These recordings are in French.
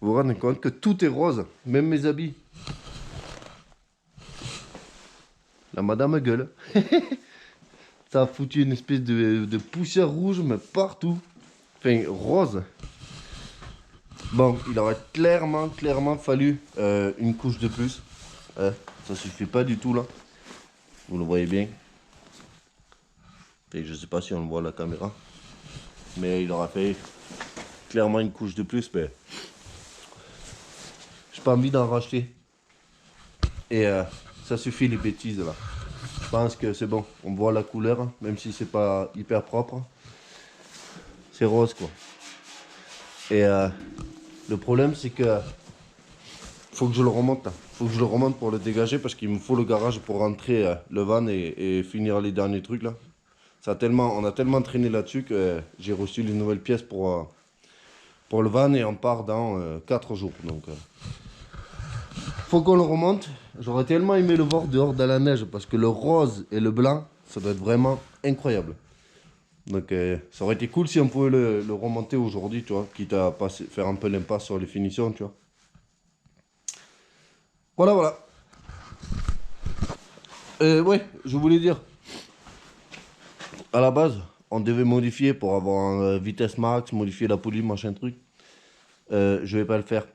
Vous vous rendez compte que tout est rose, même mes habits. La madame gueule. Ça a foutu une espèce de poussière rouge, mais partout. Enfin, rose. Bon, il aurait clairement fallu une couche de plus. Ça suffit pas du tout là. Vous le voyez bien. Et je sais pas si on le voit à la caméra. Mais il aurait fait clairement une couche de plus. Mais j'ai pas envie d'en racheter. Et ça suffit les bêtises là. Je pense que c'est bon. On voit la couleur, même si c'est pas hyper propre. C'est rose quoi. Et le problème c'est que faut que je le remonte. Faut que je le remonte pour le dégager parce qu'il me faut le garage pour rentrer le van et finir les derniers trucs là. On a tellement traîné là-dessus que j'ai reçu les nouvelles pièces pour le van et on part dans 4 jours. Donc faut qu'on le remonte. J'aurais tellement aimé le voir dehors dans la neige parce que le rose et le blanc, ça doit être vraiment incroyable. Donc ça aurait été cool si on pouvait le remonter aujourd'hui, tu vois, quitte à faire un peu l'impasse sur les finitions, tu vois. Voilà. Ouais, je voulais dire, à la base, on devait modifier pour avoir un vitesse max, modifier la poulie, machin truc. Je vais pas le faire.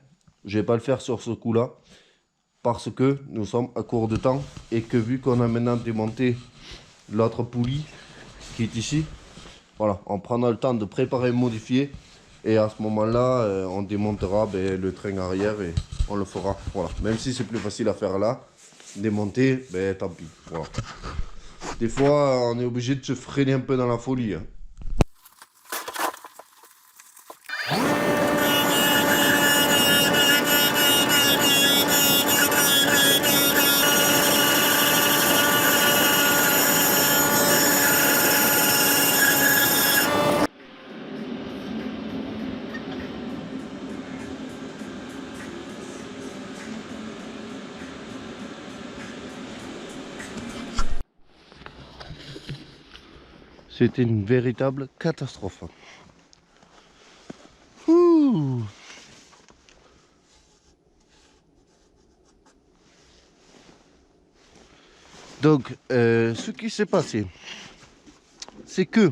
Je vais pas le faire sur ce coup-là. Parce que nous sommes à court de temps. Et que vu qu'on a maintenant démonté l'autre poulie qui est ici, voilà, on prendra le temps de préparer et modifier. Et à ce moment-là, on démontera le train arrière et on le fera. Voilà. Même si c'est plus facile à faire là, démonter, tant pis. Voilà. Des fois, on est obligé de se freiner un peu dans la folie. Hein. C'était une véritable catastrophe. Ouh. Donc, ce qui s'est passé, c'est que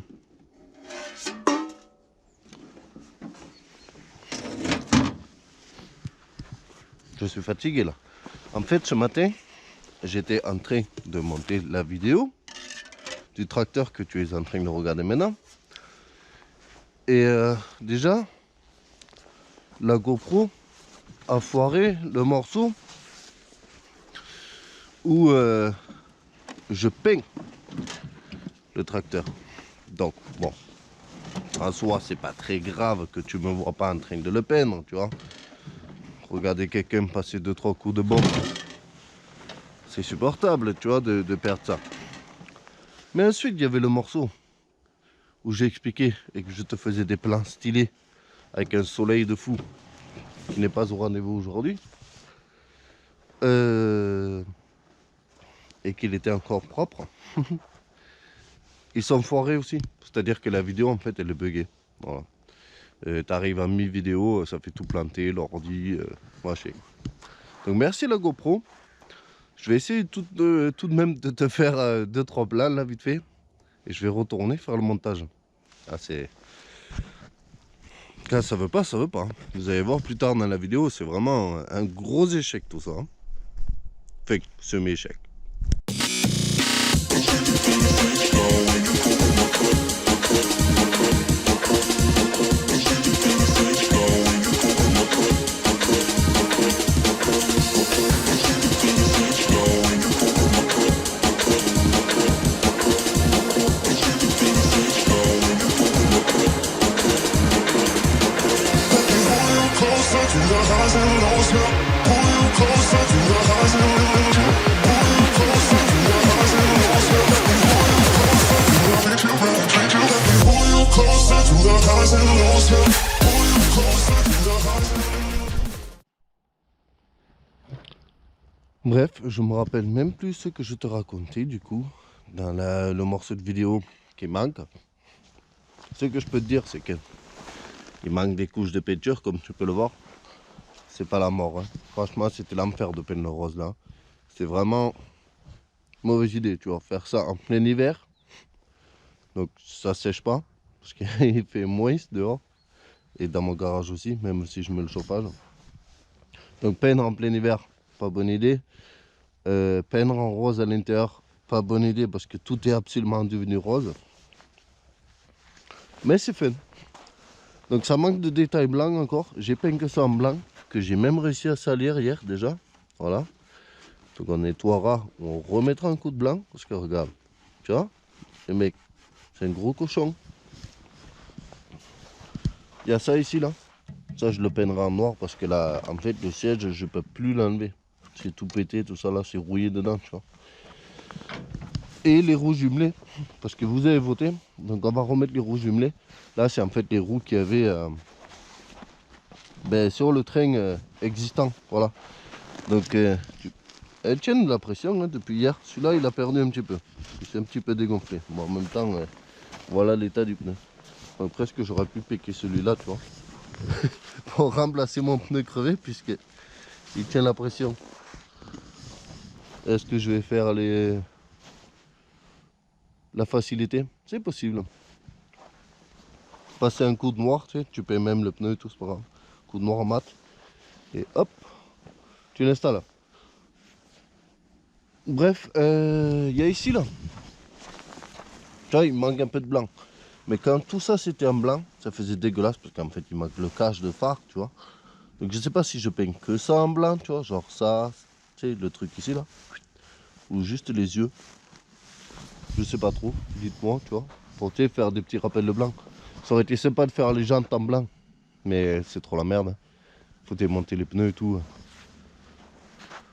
je suis fatigué là. En fait, ce matin, j'étais en train de monter la vidéo du tracteur que tu es en train de regarder maintenant. Et déjà, la GoPro a foiré le morceau où je peins le tracteur. Donc, bon, en soi, c'est pas très grave que tu me vois pas en train de le peindre, tu vois. Regarder quelqu'un passer 2-3 coups de bombe, c'est supportable, tu vois, de perdre ça. Mais ensuite, il y avait le morceau où j'ai expliqué et que je te faisais des plans stylés avec un soleil de fou qui n'est pas au rendez-vous aujourd'hui. Et qu'il était encore propre. Ils sont foirés aussi. C'est-à-dire que la vidéo, en fait, elle est buggée. Voilà. T'arrives à mi-vidéo, ça fait tout planter, l'ordi, machin. Donc merci la GoPro. Je vais essayer tout de même de te faire 2-3 plans là vite fait. Et je vais retourner faire le montage. Ah c'est... Quand ça veut pas, ça veut pas. Vous allez voir plus tard dans la vidéo, c'est vraiment un gros échec tout ça. Fait que semi-échec. Bref, je me rappelle même plus ce que je te racontais du coup dans le morceau de vidéo qui manque. Ce que je peux te dire, c'est que il manque des couches de peinture comme tu peux le voir. c'est pas la mort. Hein. Franchement, c'était l'enfer de peindre le rose là. C'est vraiment mauvaise idée, tu vois. Faire ça en plein hiver. Donc ça sèche pas. Parce qu'il fait moist dehors. Et dans mon garage aussi, même si je mets le chauffage. Donc peindre en plein hiver, pas bonne idée. Peindre en rose à l'intérieur, pas bonne idée parce que tout est absolument devenu rose. Mais c'est fun. Donc ça manque de détails blancs encore. J'ai peint que ça en blanc, que j'ai même réussi à salir hier déjà. Voilà. Donc on nettoiera, on remettra un coup de blanc. Parce que regarde, tu vois, le mec, c'est un gros cochon. Il y a ça ici là. Ça je le peindrai en noir parce que là, en fait, le siège, je peux plus l'enlever. C'est tout pété, tout ça là, c'est rouillé dedans, tu vois. Et les roues jumelées, parce que vous avez voté, donc on va remettre les roues jumelées. Là, c'est en fait les roues qu'il y avait sur le train existant, voilà. Donc, elles tiennent de la pression hein, depuis hier. Celui-là, il a perdu un petit peu. Il s'est un petit peu dégonflé. Bon, en même temps, voilà l'état du pneu. Donc, presque, j'aurais pu piquer celui-là, tu vois, pour remplacer mon pneu crevé, puisque il tient la pression. Est-ce que je vais faire la facilité? C'est possible. Passer un coup de noir, tu sais, tu paies même le pneu et tout, c'est pas grave. Coup de noir en mat. Et hop, tu l'installes. Bref, il y a ici là. Tu vois, il manque un peu de blanc. Mais quand tout ça c'était en blanc, ça faisait dégueulasse parce qu'en fait il manque le cache de phare, tu vois. Donc je sais pas si je peins que ça en blanc, tu vois, genre ça, tu sais, le truc ici là. Ou juste les yeux. Je sais pas trop, dites-moi, tu vois. Pour faire des petits rappels de blanc. Ça aurait été sympa de faire les jantes en blanc. Mais c'est trop la merde. Faut démonter les pneus et tout.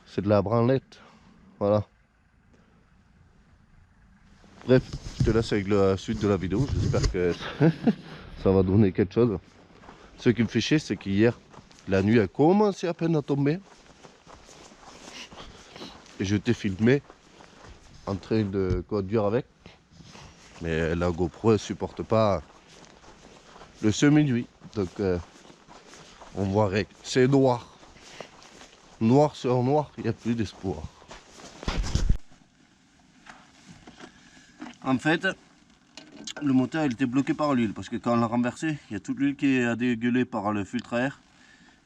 C'est de la branlette. Voilà. Bref, je te laisse avec la suite de la vidéo. J'espère que ça va donner quelque chose. Ce qui me fait chier, c'est qu'hier, la nuit a commencé à peine à tomber. Et je t'ai filmé en train de conduire avec. Mais la GoPro ne supporte pas le semi-nuit. Donc on voit que c'est noir. Noir sur noir, il n'y a plus d'espoir. En fait, le moteur il était bloqué par l'huile parce que quand on l'a renversé, il y a toute l'huile qui a dégueulé par le filtre à air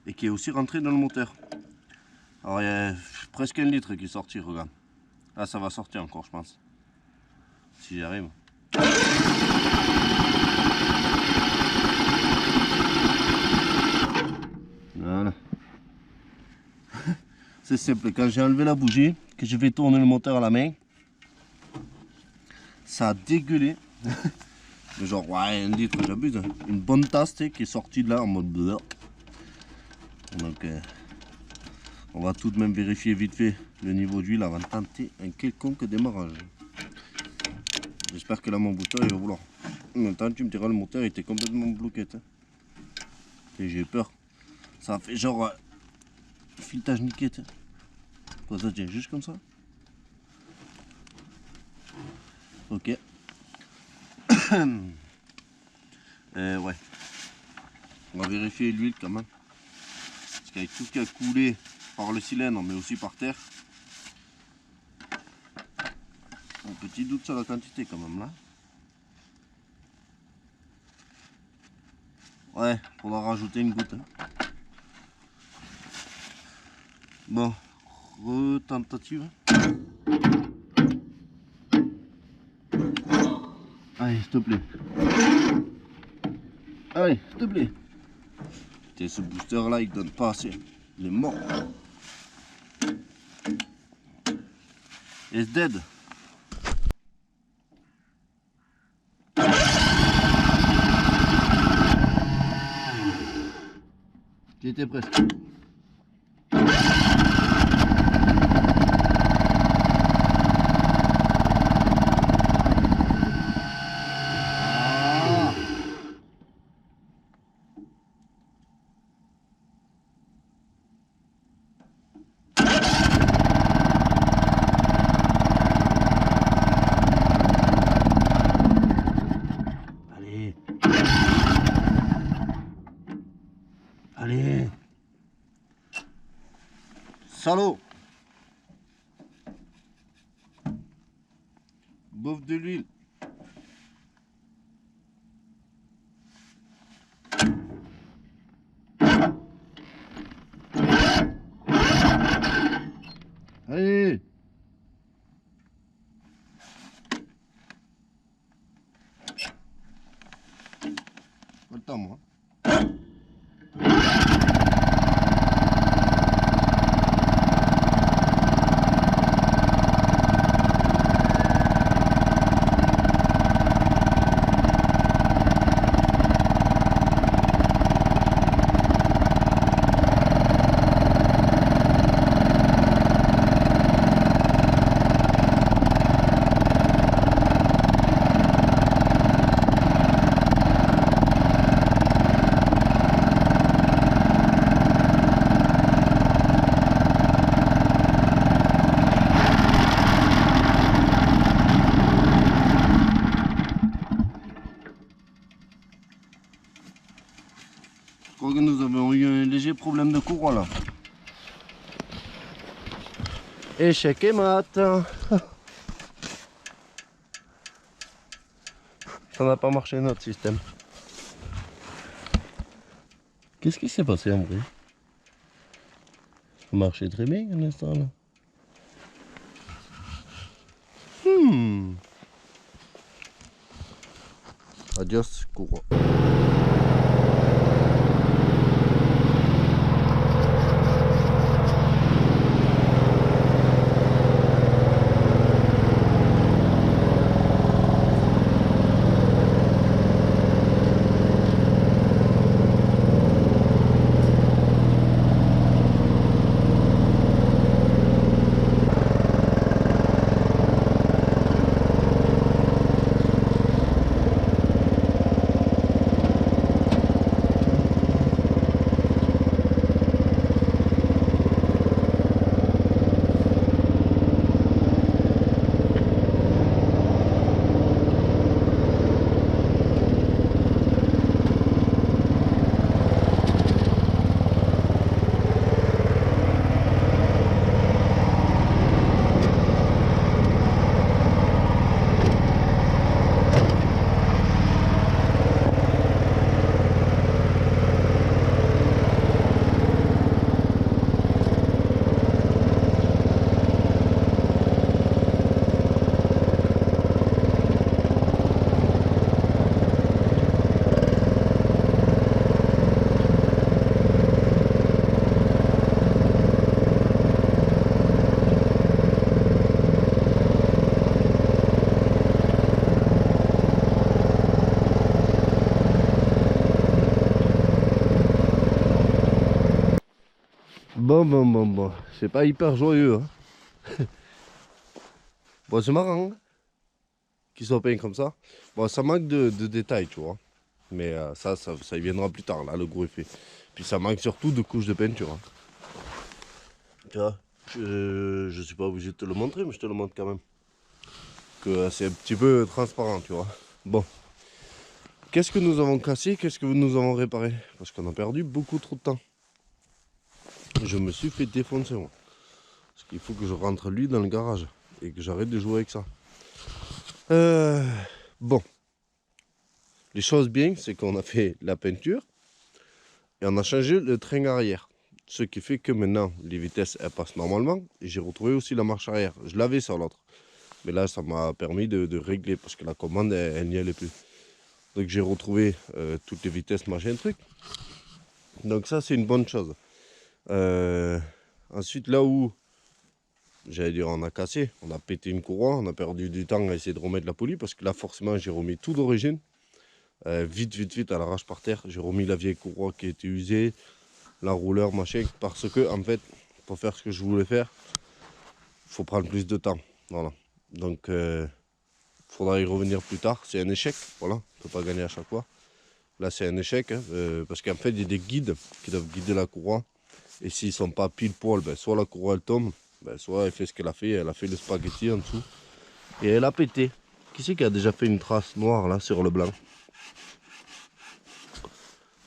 et qui est aussi rentrée dans le moteur. Alors il y a presque 1 litre qui est sorti, regarde. Là ça va sortir encore je pense. Si j'y arrive. Voilà. C'est simple, quand j'ai enlevé la bougie, que je vais tourner le moteur à la main, ça a dégueulé. Mais genre, ouais, 1 litre, j'abuse. Une bonne tasse qui est sortie de là en mode bleu. Donc, on va tout de même vérifier vite fait le niveau d'huile avant de tenter un quelconque démarrage. J'espère que là, mon bouton il va vouloir. En même temps, tu me diras, le moteur était complètement bloqué. Et j'ai peur. Ça a fait genre filetage niqué. Quoi, ça tient juste comme ça? Ok. Ouais. On va vérifier l'huile quand même. Parce qu'avec tout ce qui a coulé par le cylindre, mais aussi par terre, un petit doute sur la quantité quand même là. Ouais, faudra rajouter une goutte. Hein. Bon, retentative. Allez, s'il te plaît. Allez, s'il te plaît. Putain, ce booster là, il donne pas assez. Il est mort. It's dead. J'étais presque. Allez. Salaud! Bouffe de l'huile. Allez! Pas le temps, moi. Je crois que nous avons eu un léger problème de courant là. Échec et mat. Ça n'a pas marché notre système. Qu'est-ce qui s'est passé en vrai? Ça marchait très bien un instant là. Adios courant. Bon. C'est pas hyper joyeux. Hein. Bon, c'est marrant hein, qu'ils soient peints comme ça. Bon, ça manque de détails, tu vois. Mais ça y viendra plus tard, là, le gros effet. Puis ça manque surtout de couches de peinture. Hein. Tu vois, je suis pas obligé de te le montrer, mais je te le montre quand même. Que c'est un petit peu transparent, tu vois. Bon. Qu'est-ce que nous avons cassé? Qu'est-ce que nous avons réparé? Parce qu'on a perdu beaucoup trop de temps. Je me suis fait défoncer moi. Parce qu'il faut que je rentre lui dans le garage. Et que j'arrête de jouer avec ça. Bon. Les choses bien, c'est qu'on a fait la peinture. Et on a changé le train arrière. Ce qui fait que maintenant, les vitesses, elles passent normalement. Et j'ai retrouvé aussi la marche arrière. Je l'avais sur l'autre. Mais là, ça m'a permis de régler. Parce que la commande, elle n'y allait plus. Donc j'ai retrouvé toutes les vitesses, machin truc. Donc ça, c'est une bonne chose. Ensuite, là où, j'allais dire, on a cassé, on a pété une courroie, on a perdu du temps à essayer de remettre la poulie, parce que là, forcément, j'ai remis tout d'origine. Vite, à l'arrache par terre. J'ai remis la vieille courroie qui était usée, l'enrouleur, machin, parce que, en fait, pour faire ce que je voulais faire, il faut prendre plus de temps. Voilà. Donc, faudra y revenir plus tard. C'est un échec, voilà, on ne peut pas gagner à chaque fois. Là, c'est un échec, hein, parce qu'en fait, il y a des guides qui doivent guider la courroie. Et s'ils ne sont pas pile poil, ben, soit la courroie elle tombe, ben, soit elle fait ce qu'elle a fait le spaghetti en dessous. Et elle a pété. Qui c'est qui a déjà fait une trace noire là sur le blanc?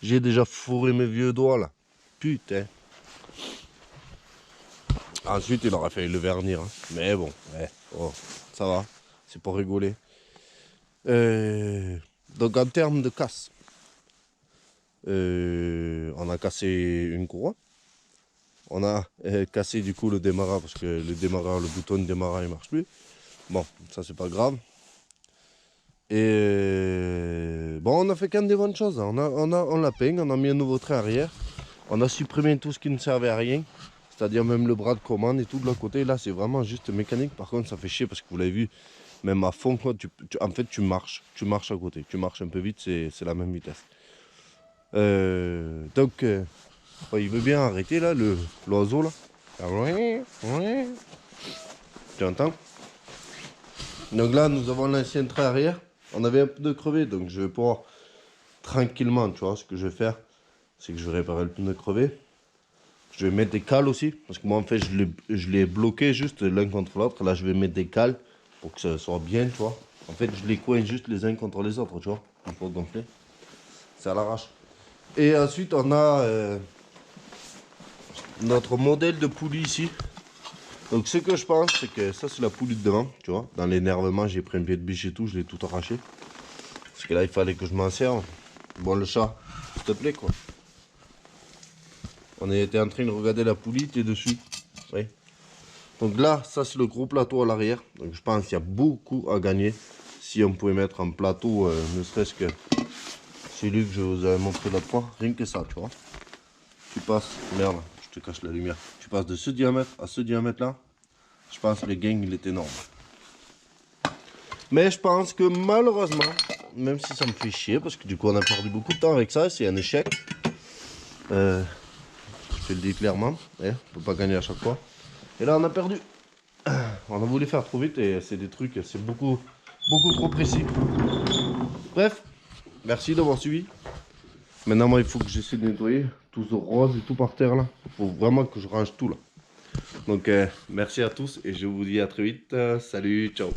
J'ai déjà fourré mes vieux doigts là. Putain. Ensuite, il aurait fallu le vernir. Hein. Mais bon, ouais, oh, ça va. C'est pour rigoler. Donc, en termes de casse, on a cassé une courroie. On a cassé du coup le démarrage parce que le bouton de démarrage, il marche plus. Bon, ça, c'est pas grave. Et bon, on a fait quand même des bonnes choses. Hein. On l'a peint, on a mis un nouveau trait arrière. On a supprimé tout ce qui ne servait à rien. C'est-à-dire même le bras de commande et tout de l'autre côté. Là, c'est vraiment juste mécanique. Par contre, ça fait chier parce que vous l'avez vu, même à fond, quoi, en fait, tu marches à côté. Tu marches un peu vite, c'est la même vitesse. Donc, il veut bien arrêter là, l'oiseau là. Tu entends? Donc là, nous avons l'ancien trait arrière. On avait un peu de crevé, donc je vais pouvoir tranquillement, tu vois, ce que je vais faire, c'est que je vais réparer le pneu crevé. Je vais mettre des cales aussi, parce que moi en fait je l'ai bloqué juste l'un contre l'autre. Là je vais mettre des cales pour que ça soit bien, tu vois. En fait je les coins juste les uns contre les autres, tu vois, pour gonfler. C'est à l'arrache. Et ensuite on a notre modèle de poulie ici. Donc ce que je pense, c'est que ça c'est la poulie de devant, tu vois. Dans l'énervement j'ai pris un pied de biche et tout, je l'ai tout arraché. Parce que là il fallait que je m'en serve. Bon le chat, s'il te plaît quoi. On était en train de regarder la poulie, t'es dessus. Oui. Donc là, ça c'est le gros plateau à l'arrière. Donc je pense qu'il y a beaucoup à gagner si on pouvait mettre un plateau, ne serait-ce que celui que je vous avais montré l'autre fois. Rien que ça, tu vois. Tu passes, merde, je te cache la lumière. Tu passes de ce diamètre à ce diamètre là. Je pense que le gain il est énorme. Mais je pense que malheureusement, même si ça me fait chier, parce que du coup on a perdu beaucoup de temps avec ça, c'est un échec. Je te le dis clairement, on ne peut pas gagner à chaque fois. Et là on a perdu. On a voulu faire trop vite et c'est des trucs, c'est beaucoup trop précis. Bref, merci d'avoir suivi. Maintenant moi il faut que j'essaie de nettoyer tout ce rose et tout par terre là. Il faut vraiment que je range tout là. Donc merci à tous et je vous dis à très vite. Salut, ciao.